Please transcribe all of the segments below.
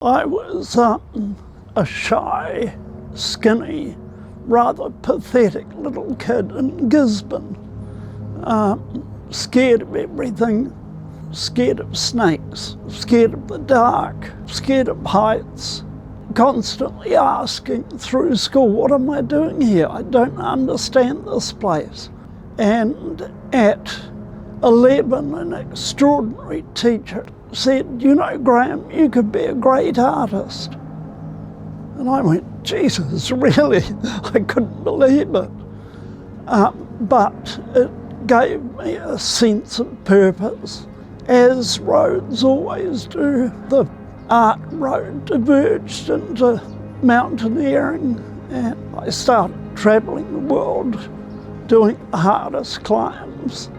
I was a shy, skinny, rather pathetic little kid in Gisborne, scared of everything, scared of snakes, scared of the dark, scared of heights, constantly asking through school, what am I doing here? I don't understand this place. And at 11, an extraordinary teacher said, you know, Graeme, you could be a great artist. And I went, Jesus, really? I couldn't believe it. But it gave me a sense of purpose, as roads always do. The art road diverged into mountaineering, and I started travelling the world, doing the hardest climbs,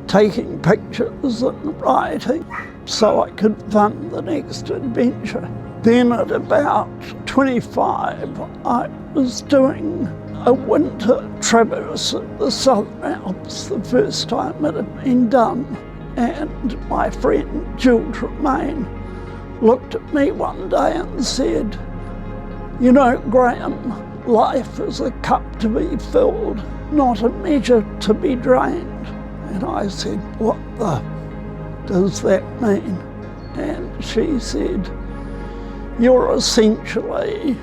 taking pictures and writing so I could fund the next adventure. Then at about 25, I was doing a winter traverse of the Southern Alps, the first time it had been done. And my friend Jill Tremain looked at me one day and said, you know, Graeme, life is a cup to be filled, not a measure to be drained. And I said, what the does that mean? And she said, you're essentially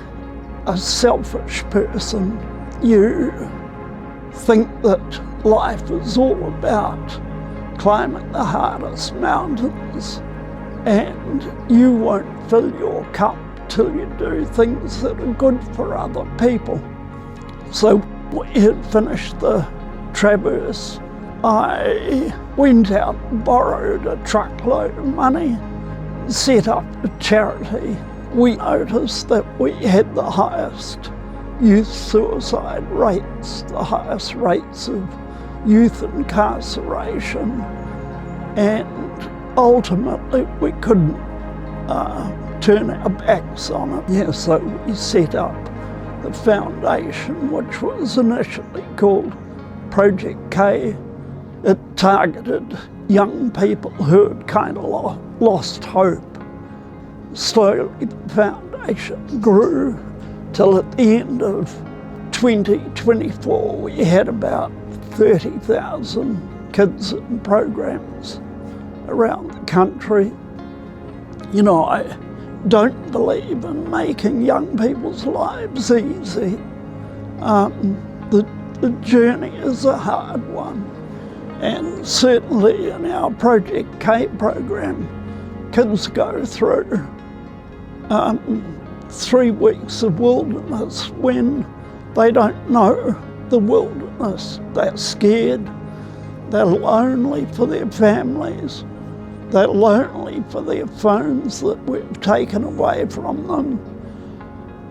a selfish person. You think that life is all about climbing the hardest mountains, and you won't fill your cup till you do things that are good for other people. So we had finished the traverse. I went out and borrowed a truckload of money, set up a charity. We noticed that we had the highest youth suicide rates, the highest rates of youth incarceration, and ultimately we couldn't turn our backs on it. Yeah, so we set up the foundation, which was initially called Project K. It targeted young people who had kind of lost hope. Slowly the foundation grew till at the end of 2024 we had about 30,000 kids in programs around the country. You know, I don't believe in making young people's lives easy. The journey is a hard one. And certainly in our Project K program, kids go through 3 weeks of wilderness when they don't know the wilderness. They're scared, they're lonely for their families, they're lonely for their phones that we've taken away from them.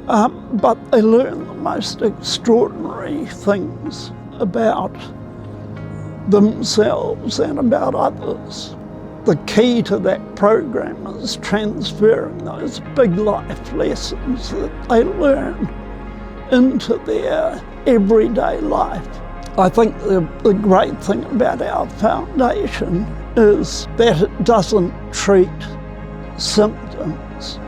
But they learn the most extraordinary things about themselves and about others. The key to that program is transferring those big life lessons that they learn into their everyday life. I think the great thing about our foundation is that it doesn't treat symptoms,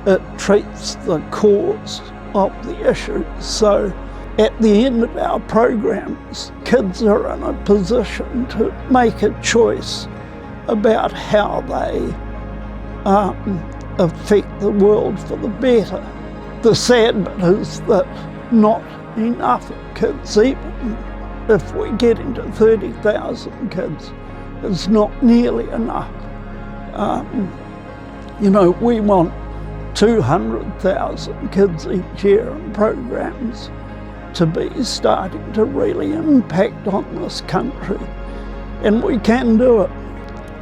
it treats the cause of the issue. So at the end of our programs, kids are in a position to make a choice about how they affect the world for the better. The sad bit is that not enough kids, even if we get into 30,000 kids, is not nearly enough. You know, we want 200,000 kids each year in programs to be starting to really impact on this country. And we can do it,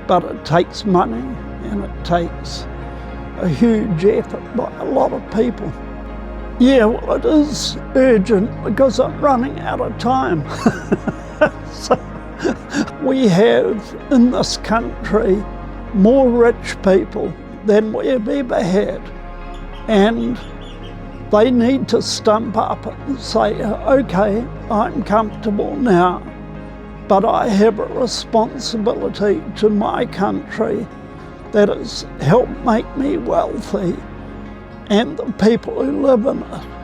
but it takes money and it takes a huge effort by a lot of people. Yeah, well, it is urgent because I'm running out of time. So we have in this country more rich people than we have ever had. And they need to stump up and say, okay, I'm comfortable now, but I have a responsibility to my country that has helped make me wealthy and the people who live in it.